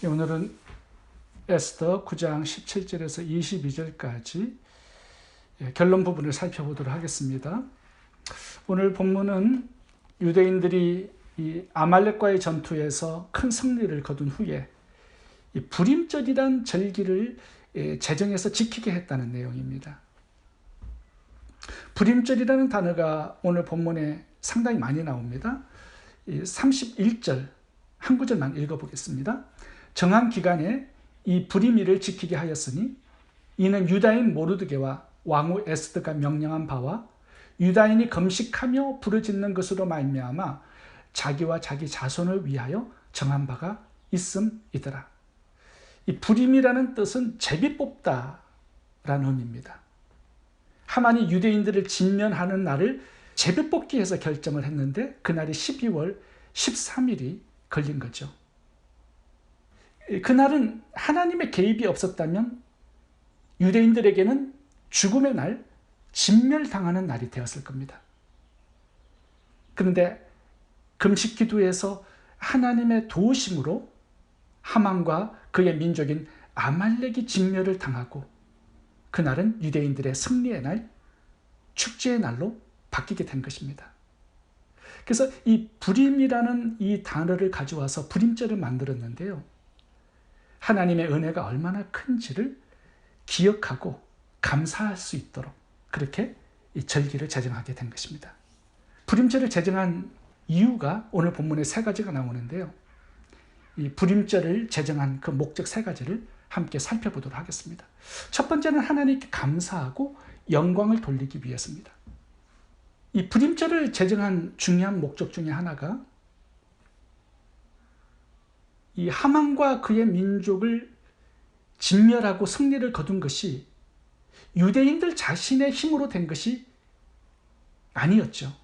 오늘은 에스더 9장 17절에서 22절까지 결론 부분을 살펴보도록 하겠습니다. 오늘 본문은 유대인들이 이 아말렉과의 전투에서 큰 승리를 거둔 후에 이 불임절이란 절기를 제정해서 지키게 했다는 내용입니다. 불임절이라는 단어가 오늘 본문에 상당히 많이 나옵니다. 31절 한 구절만 읽어보겠습니다. 정한 기간에 이 불임일을 지키게 하였으니 이는 유다인 모르드게와 왕후 에스더가 명령한 바와 유다인이 금식하며 부르짖는 것으로 말미암아 자기와 자기 자손을 위하여 정한 바가 있음이더라. 이 불임이라는 뜻은 제비 뽑다라는 의미입니다. 하만이 유대인들을 진면하는 날을 제비 뽑기 해서 결정을 했는데 그날이 12월 13일이 걸린 거죠. 그날은 하나님의 개입이 없었다면 유대인들에게는 죽음의 날, 진멸당하는 날이 되었을 겁니다. 그런데 금식 기도에서 하나님의 도우심으로 하만과 그의 민족인 아말렉이 진멸을 당하고 그날은 유대인들의 승리의 날, 축제의 날로 바뀌게 된 것입니다. 그래서 이 불임이라는 이 단어를 가져와서 불임절을 만들었는데요. 하나님의 은혜가 얼마나 큰지를 기억하고 감사할 수 있도록 그렇게 이 절기를 제정하게 된 것입니다. 불임절을 제정한 이유가 오늘 본문에 세 가지가 나오는데요. 이 불임절을 제정한 그 목적 세 가지를 함께 살펴보도록 하겠습니다. 첫 번째는 하나님께 감사하고 영광을 돌리기 위해서입니다. 이 불임절을 제정한 중요한 목적 중에 하나가 이 하만과 그의 민족을 진멸하고 승리를 거둔 것이 유대인들 자신의 힘으로 된 것이 아니었죠.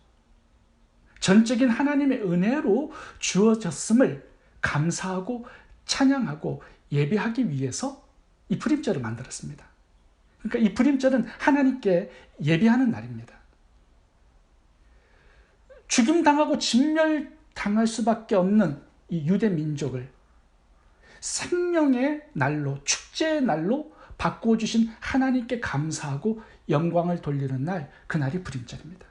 전적인 하나님의 은혜로 주어졌음을 감사하고 찬양하고 예배하기 위해서 이 불임절을 만들었습니다. 그러니까 이 불임절은 하나님께 예배하는 날입니다. 죽임당하고 진멸당할 수밖에 없는 이 유대 민족을 생명의 날로, 축제의 날로 바꾸어 주신 하나님께 감사하고 영광을 돌리는 날, 그날이 불임절입니다.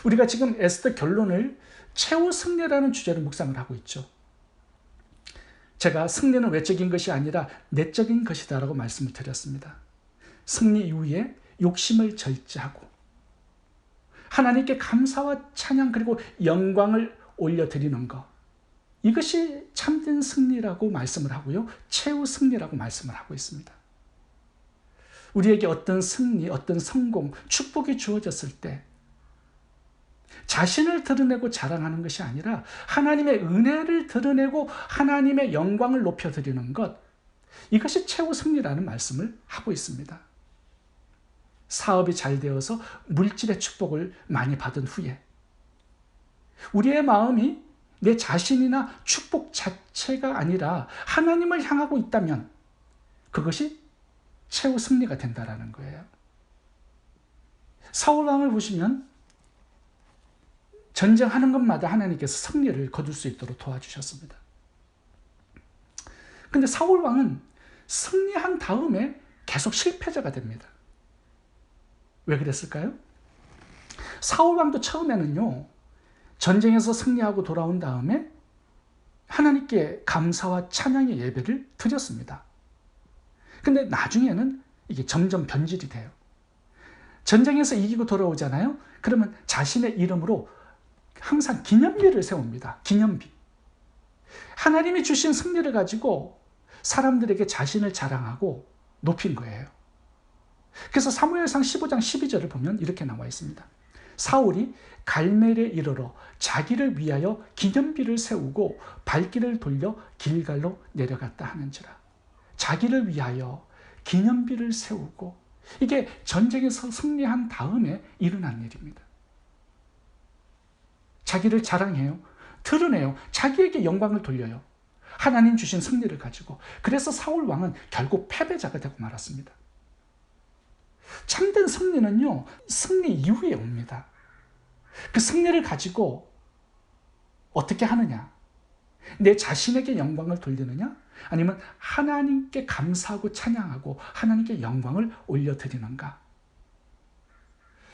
우리가 지금 에스더 결론을 최후 승리라는 주제로 묵상을 하고 있죠. 제가 승리는 외적인 것이 아니라 내적인 것이다라고 말씀을 드렸습니다. 승리 이후에 욕심을 절제하고 하나님께 감사와 찬양 그리고 영광을 올려드리는 것, 이것이 참된 승리라고 말씀을 하고요. 최후 승리라고 말씀을 하고 있습니다. 우리에게 어떤 승리, 어떤 성공, 축복이 주어졌을 때 자신을 드러내고 자랑하는 것이 아니라 하나님의 은혜를 드러내고 하나님의 영광을 높여드리는 것, 이것이 최후 승리라는 말씀을 하고 있습니다. 사업이 잘 되어서 물질의 축복을 많이 받은 후에 우리의 마음이 내 자신이나 축복 자체가 아니라 하나님을 향하고 있다면 그것이 최후 승리가 된다는 거예요. 사울왕을 보시면 전쟁하는 것마다 하나님께서 승리를 거둘 수 있도록 도와주셨습니다. 그런데 사울왕은 승리한 다음에 계속 실패자가 됩니다. 왜 그랬을까요? 사울왕도 처음에는요, 전쟁에서 승리하고 돌아온 다음에 하나님께 감사와 찬양의 예배를 드렸습니다. 근데 나중에는 이게 점점 변질이 돼요. 전쟁에서 이기고 돌아오잖아요. 그러면 자신의 이름으로 항상 기념비를 세웁니다. 기념비. 하나님이 주신 승리를 가지고 사람들에게 자신을 자랑하고 높인 거예요. 그래서 사무엘상 15장 12절을 보면 이렇게 나와 있습니다. 사울이 갈멜에 이르러 자기를 위하여 기념비를 세우고 발길을 돌려 길갈로 내려갔다 하는지라. 자기를 위하여 기념비를 세우고, 이게 전쟁에서 승리한 다음에 일어난 일입니다. 자기를 자랑해요. 드러내요. 자기에게 영광을 돌려요. 하나님 주신 승리를 가지고. 그래서 사울 왕은 결국 패배자가 되고 말았습니다. 참된 승리는요, 승리 이후에 옵니다. 그 승리를 가지고 어떻게 하느냐? 내 자신에게 영광을 돌리느냐? 아니면 하나님께 감사하고 찬양하고 하나님께 영광을 올려드리는가?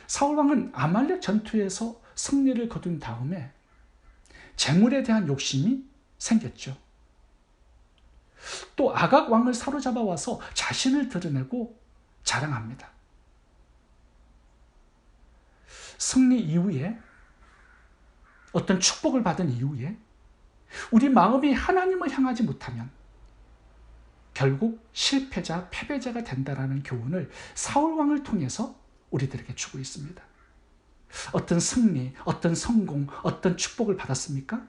사울왕은 아말렉 전투에서 승리를 거둔 다음에 재물에 대한 욕심이 생겼죠. 또 아각 왕을 사로잡아 와서 자신을 드러내고 자랑합니다. 승리 이후에, 어떤 축복을 받은 이후에 우리 마음이 하나님을 향하지 못하면 결국 실패자, 패배자가 된다라는 교훈을 사울왕을 통해서 우리들에게 주고 있습니다. 어떤 승리, 어떤 성공, 어떤 축복을 받았습니까?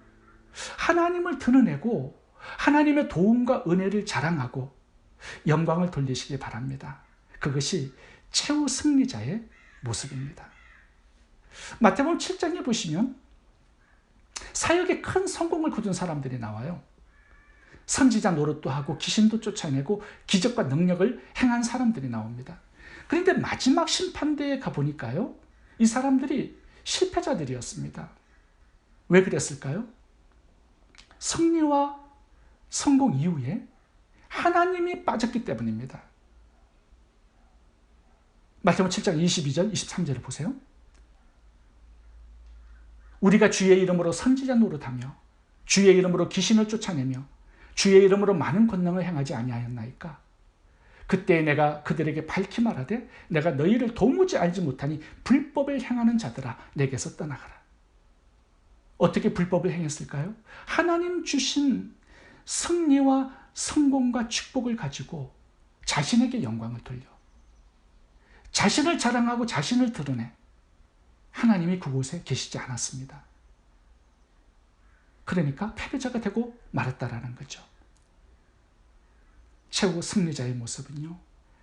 하나님을 드러내고 하나님의 도움과 은혜를 자랑하고 영광을 돌리시기 바랍니다. 그것이 최후 승리자의 모습입니다. 마태복음 7장에 보시면 사역에 큰 성공을 거둔 사람들이 나와요. 선지자 노릇도 하고 귀신도 쫓아내고 기적과 능력을 행한 사람들이 나옵니다. 그런데 마지막 심판대에 가보니까요, 이 사람들이 실패자들이었습니다. 왜 그랬을까요? 승리와 성공 이후에 하나님이 빠졌기 때문입니다. 마태복음 7장 22절, 23절을 보세요. 우리가 주의 이름으로 선지자 노릇하며 주의 이름으로 귀신을 쫓아내며 주의 이름으로 많은 권능을 행하지 아니하였나이까? 그때 내가 그들에게 밝히 말하되 내가 너희를 도무지 알지 못하니 불법을 행하는 자들아 내게서 떠나가라. 어떻게 불법을 행했을까요? 하나님 주신 승리와 성공과 축복을 가지고 자신에게 영광을 돌려 자신을 자랑하고 자신을 드러내 하나님이 그곳에 계시지 않았습니다. 그러니까 패배자가 되고 말았다라는 거죠. 최후 승리자의 모습은요,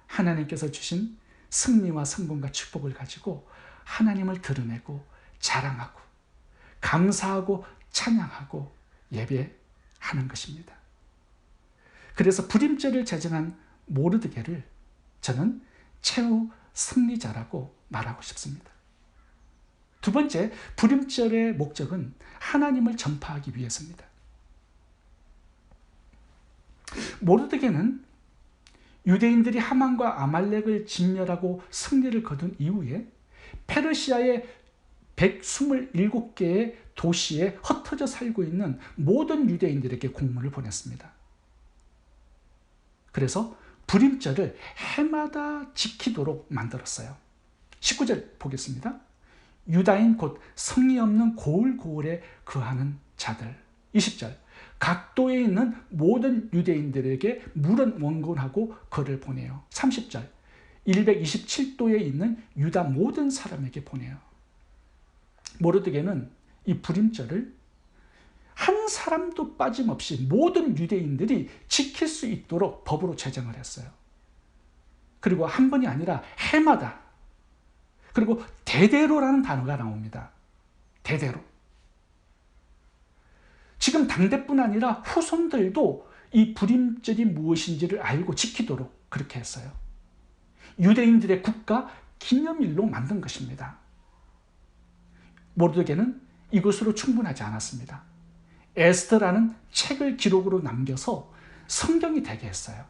하나님께서 주신 승리와 성공과 축복을 가지고 하나님을 드러내고 자랑하고 감사하고 찬양하고 예배하는 것입니다. 그래서 불임죄를 제정한 모르드게를 저는 최후 승리자라고 말하고 싶습니다. 두 번째, 불임절의 목적은 하나님을 전파하기 위해서입니다. 모르드게는 유대인들이 하만과 아말렉을 진멸하고 승리를 거둔 이후에 페르시아의 127개의 도시에 흩어져 살고 있는 모든 유대인들에게 공문을 보냈습니다. 그래서 불임절을 해마다 지키도록 만들었어요. 19절 보겠습니다. 유다인 곧 성이 없는 고을고을에 거하는 자들. 20절 각도에 있는 모든 유대인들에게 물은 원군하고 글을 보내요. 30절 127도에 있는 유다 모든 사람에게 보내요. 모르드게는 이 불임절을 한 사람도 빠짐없이 모든 유대인들이 지킬 수 있도록 법으로 제정을 했어요. 그리고 한 번이 아니라 해마다, 그리고 대대로라는 단어가 나옵니다. 대대로. 지금 당대뿐 아니라 후손들도 이 불임절이 무엇인지를 알고 지키도록 그렇게 했어요. 유대인들의 국가 기념일로 만든 것입니다. 모르드게는 이것으로 충분하지 않았습니다. 에스더라는 책을 기록으로 남겨서 성경이 되게 했어요.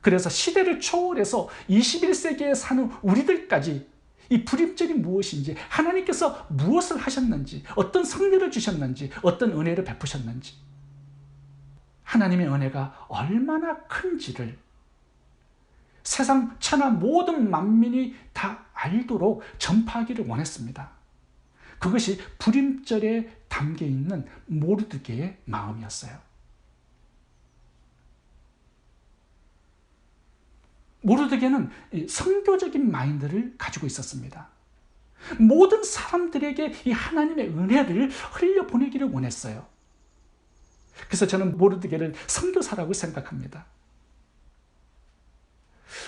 그래서 시대를 초월해서 21세기에 사는 우리들까지 이 불임절이 무엇인지, 하나님께서 무엇을 하셨는지, 어떤 승리를 주셨는지, 어떤 은혜를 베푸셨는지, 하나님의 은혜가 얼마나 큰지를 세상 천하 모든 만민이 다 알도록 전파하기를 원했습니다. 그것이 불임절에 담겨있는 모르드게의 마음이었어요. 모르드게는 선교적인 마인드를 가지고 있었습니다. 모든 사람들에게 이 하나님의 은혜를 흘려보내기를 원했어요. 그래서 저는 모르드게를 선교사라고 생각합니다.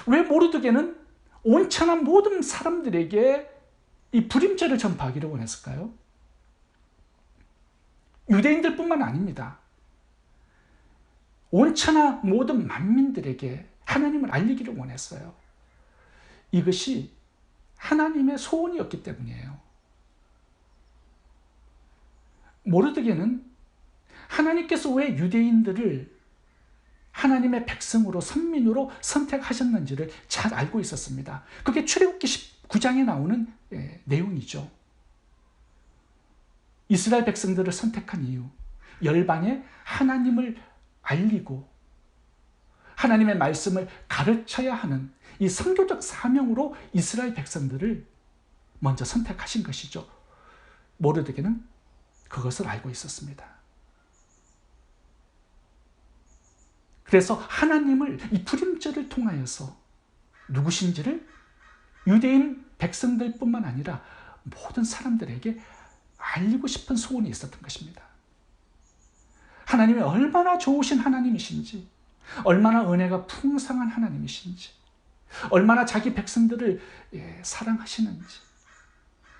왜 모르드게는 온천한 모든 사람들에게 이 불임절을 전파하기를 원했을까요? 유대인들뿐만 아닙니다. 온천한 모든 만민들에게 하나님을 알리기를 원했어요. 이것이 하나님의 소원이었기 때문이에요. 모르드게는 하나님께서 왜 유대인들을 하나님의 백성으로 선민으로 선택하셨는지를 잘 알고 있었습니다. 그게 출애굽기 19장에 나오는 내용이죠. 이스라엘 백성들을 선택한 이유, 열방에 하나님을 알리고 하나님의 말씀을 가르쳐야 하는 이 선교적 사명으로 이스라엘 백성들을 먼저 선택하신 것이죠. 모르드게는 그것을 알고 있었습니다. 그래서 하나님을 이 부림절을 통하여서 누구신지를 유대인 백성들뿐만 아니라 모든 사람들에게 알리고 싶은 소원이 있었던 것입니다. 하나님이 얼마나 좋으신 하나님이신지, 얼마나 은혜가 풍성한 하나님이신지, 얼마나 자기 백성들을 사랑하시는지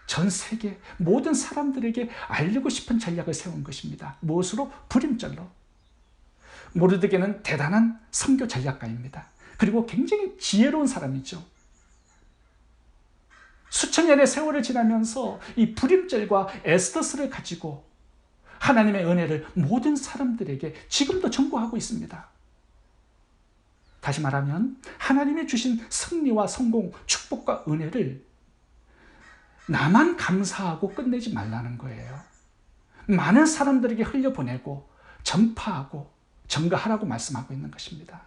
전 세계 모든 사람들에게 알리고 싶은 전략을 세운 것입니다. 무엇으로? 부림절로. 모르드게는 대단한 선교 전략가입니다. 그리고 굉장히 지혜로운 사람이죠. 수천 년의 세월을 지나면서 이 부림절과 에스더스를 가지고 하나님의 은혜를 모든 사람들에게 지금도 전고하고 있습니다. 다시 말하면 하나님이 주신 승리와 성공, 축복과 은혜를 나만 감사하고 끝내지 말라는 거예요. 많은 사람들에게 흘려보내고 전파하고 전가하라고 말씀하고 있는 것입니다.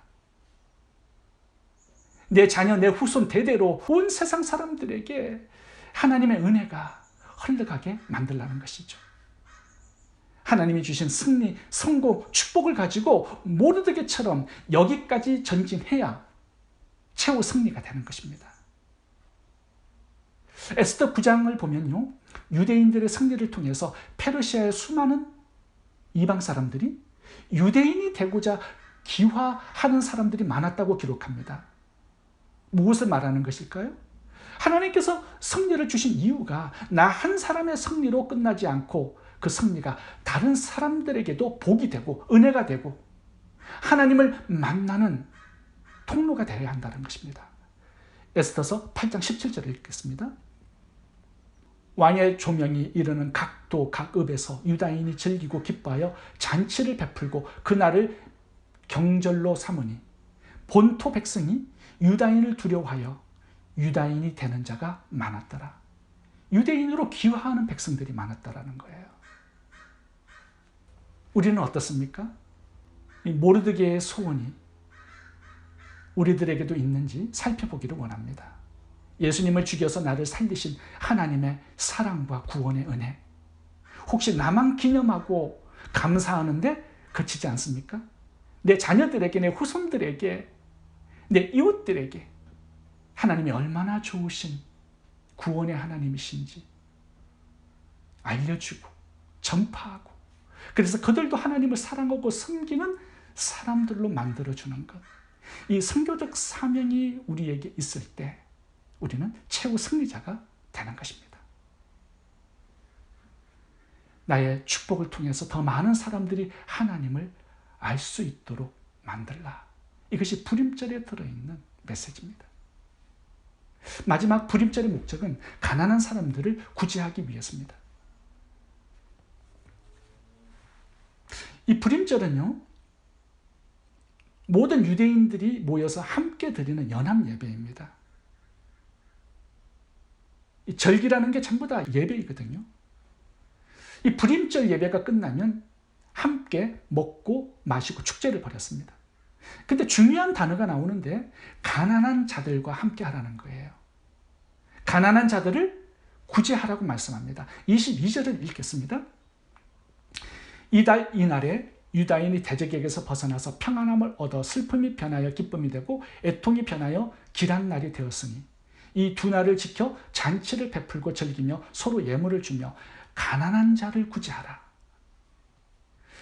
내 자녀, 내 후손 대대로 온 세상 사람들에게 하나님의 은혜가 흘러가게 만들라는 것이죠. 하나님이 주신 승리, 성공, 축복을 가지고 모르드게처럼 여기까지 전진해야 최후 승리가 되는 것입니다. 에스더 9장을 보면요, 유대인들의 승리를 통해서 페르시아의 수많은 이방 사람들이 유대인이 되고자 기화하는 사람들이 많았다고 기록합니다. 무엇을 말하는 것일까요? 하나님께서 승리를 주신 이유가 나 한 사람의 승리로 끝나지 않고 그 승리가 다른 사람들에게도 복이 되고 은혜가 되고 하나님을 만나는 통로가 되어야 한다는 것입니다. 에스더서 8장 17절을 읽겠습니다. 왕의 조명이 이르는 각도 각읍에서 유다인이 즐기고 기뻐하여 잔치를 베풀고 그날을 경절로 삼으니 본토 백성이 유다인을 두려워하여 유다인이 되는 자가 많았더라. 유대인으로 기화하는 백성들이 많았다라는 거예요. 우리는 어떻습니까? 이 모르드게의 소원이 우리들에게도 있는지 살펴보기를 원합니다. 예수님을 죽여서 나를 살리신 하나님의 사랑과 구원의 은혜, 혹시 나만 기념하고 감사하는데 그치지 않습니까? 내 자녀들에게, 내 후손들에게, 내 이웃들에게 하나님이 얼마나 좋으신 구원의 하나님이신지 알려주고 전파하고, 그래서 그들도 하나님을 사랑하고 섬기는 사람들로 만들어주는 것, 이 선교적 사명이 우리에게 있을 때 우리는 최후 승리자가 되는 것입니다. 나의 축복을 통해서 더 많은 사람들이 하나님을 알 수 있도록 만들라. 이것이 부림절에 들어있는 메시지입니다. 마지막 부림절의 목적은 가난한 사람들을 구제하기 위해서입니다. 이 부림절은요, 모든 유대인들이 모여서 함께 드리는 연합 예배입니다. 이 절기라는 게 전부 다 예배이거든요. 이 부림절 예배가 끝나면 함께 먹고 마시고 축제를 벌였습니다. 근데 중요한 단어가 나오는데 가난한 자들과 함께 하라는 거예요. 가난한 자들을 구제하라고 말씀합니다. 22절을 읽겠습니다. 이달 이날에 유다인이 대적에게서 벗어나서 평안함을 얻어 슬픔이 변하여 기쁨이 되고 애통이 변하여 길한 날이 되었으니 이 두 날을 지켜 잔치를 베풀고 즐기며 서로 예물을 주며 가난한 자를 구제하라.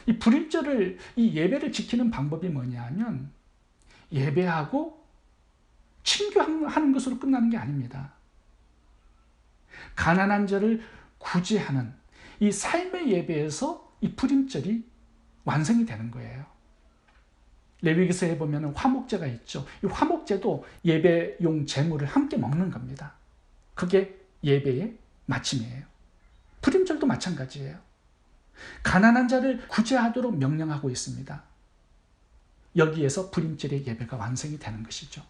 이 불임절을, 이 예배를 지키는 방법이 뭐냐 하면 예배하고 친교하는 것으로 끝나는 게 아닙니다. 가난한 자를 구제하는 이 삶의 예배에서 이 불임절이 완성이 되는 거예요. 레위기서에 보면 화목제가 있죠. 이 화목제도 예배용 제물을 함께 먹는 겁니다. 그게 예배의 마침이에요. 불임절도 마찬가지예요. 가난한 자를 구제하도록 명령하고 있습니다. 여기에서 불임절의 예배가 완성이 되는 것이죠.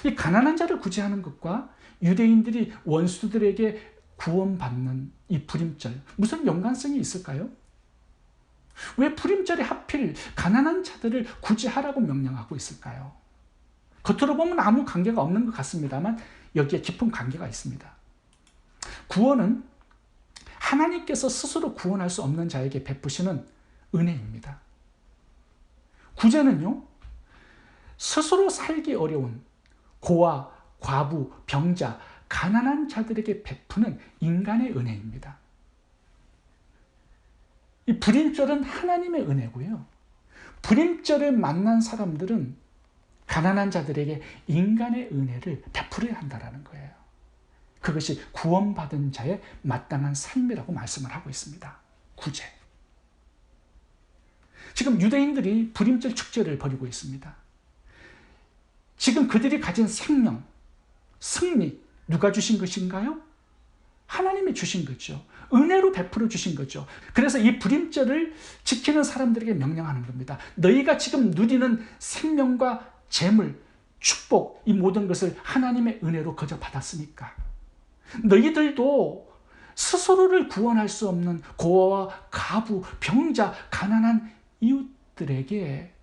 이 가난한 자를 구제하는 것과 유대인들이 원수들에게 구원받는 이 불임절, 무슨 연관성이 있을까요? 왜 불임절에 하필 가난한 자들을 구제하라고 명령하고 있을까요? 겉으로 보면 아무 관계가 없는 것 같습니다만 여기에 깊은 관계가 있습니다. 구원은 하나님께서 스스로 구원할 수 없는 자에게 베푸시는 은혜입니다. 구제는요, 스스로 살기 어려운 고아, 과부, 병자, 가난한 자들에게 베푸는 인간의 은혜입니다. 이 불임절은 하나님의 은혜고요. 불임절을 만난 사람들은 가난한 자들에게 인간의 은혜를 베풀어야 한다는 거예요. 그것이 구원받은 자의 마땅한 삶이라고 말씀을 하고 있습니다. 구제. 지금 유대인들이 불임절 축제를 벌이고 있습니다. 지금 그들이 가진 생명, 승리, 누가 주신 것인가요? 하나님이 주신 거죠. 은혜로 베풀어 주신 거죠. 그래서 이 불임절을 지키는 사람들에게 명령하는 겁니다. 너희가 지금 누리는 생명과 재물, 축복, 이 모든 것을 하나님의 은혜로 거저 받았으니까 너희들도 스스로를 구원할 수 없는 고아와 과부, 병자, 가난한 이웃들에게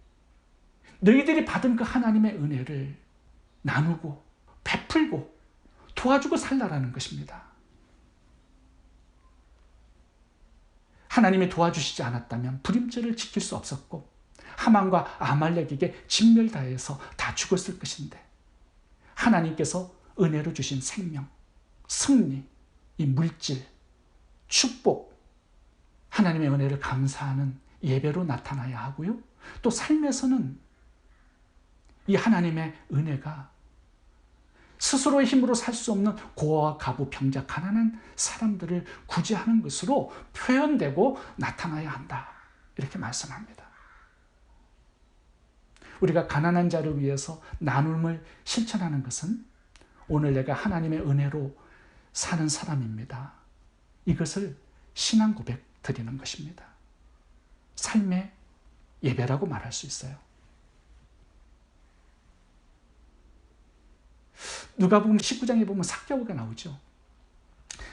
너희들이 받은 그 하나님의 은혜를 나누고 베풀고 도와주고 살라라는 것입니다. 하나님이 도와주시지 않았다면 불임절을 지킬 수 없었고 하만과 아말렉에게 진멸당해서 다 죽었을 것인데 하나님께서 은혜로 주신 생명, 승리, 이 물질, 축복, 하나님의 은혜를 감사하는 예배로 나타나야 하고요. 또 삶에서는 이 하나님의 은혜가 스스로의 힘으로 살 수 없는 고아와 과부, 병자, 가난한 사람들을 구제하는 것으로 표현되고 나타나야 한다. 이렇게 말씀합니다. 우리가 가난한 자를 위해서 나눔을 실천하는 것은 오늘 내가 하나님의 은혜로 사는 사람입니다. 이것을 신앙 고백 드리는 것입니다. 삶의 예배라고 말할 수 있어요. 누가복음 19장에 보면 삭개오가 나오죠.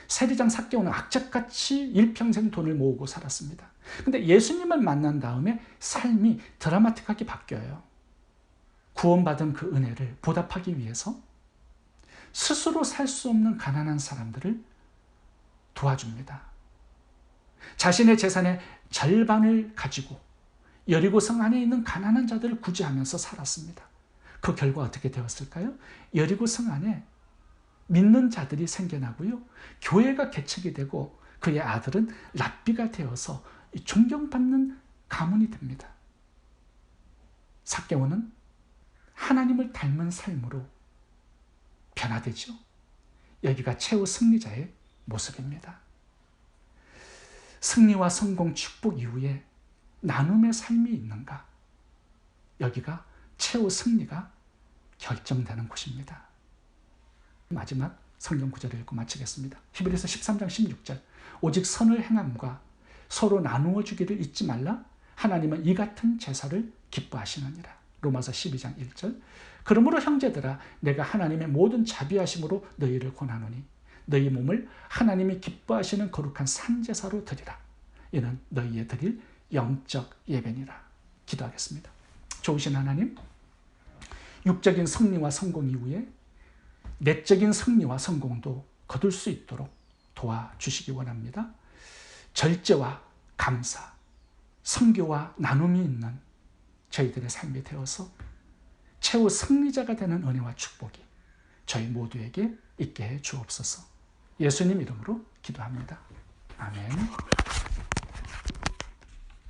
세리장 삭개오는 악착같이 일평생 돈을 모으고 살았습니다. 근데 예수님을 만난 다음에 삶이 드라마틱하게 바뀌어요. 구원받은 그 은혜를 보답하기 위해서 스스로 살 수 없는 가난한 사람들을 도와줍니다. 자신의 재산의 절반을 가지고 여리고성 안에 있는 가난한 자들을 구제하면서 살았습니다. 그 결과 어떻게 되었을까요? 여리고성 안에 믿는 자들이 생겨나고요. 교회가 개척이 되고 그의 아들은 랍비가 되어서 존경받는 가문이 됩니다. 삭개오는 하나님을 닮은 삶으로 변화되죠. 여기가 최후 승리자의 모습입니다. 승리와 성공, 축복 이후에 나눔의 삶이 있는가? 여기가 최후 승리가 결정되는 곳입니다. 마지막 성경 구절을 읽고 마치겠습니다. 히브리서 13장 16절 오직 선을 행함과 서로 나누어 주기를 잊지 말라. 하나님은 이 같은 제사를 기뻐하시느니라. 로마서 12장 1절 그러므로 형제들아 내가 하나님의 모든 자비하심으로 너희를 권하노니 너희 몸을 하나님이 기뻐하시는 거룩한 산제사로 드리라. 이는 너희의 드릴 영적 예배니라. 기도하겠습니다. 좋으신 하나님, 육적인 승리와 성공 이후에 내적인 승리와 성공도 거둘 수 있도록 도와주시기 원합니다. 절제와 감사, 선교와 나눔이 있는 저희들의 삶이 되어서 최후 승리자가 되는 은혜와 축복이 저희 모두에게 있게 해 주옵소서. 예수님 이름으로 기도합니다. 아멘.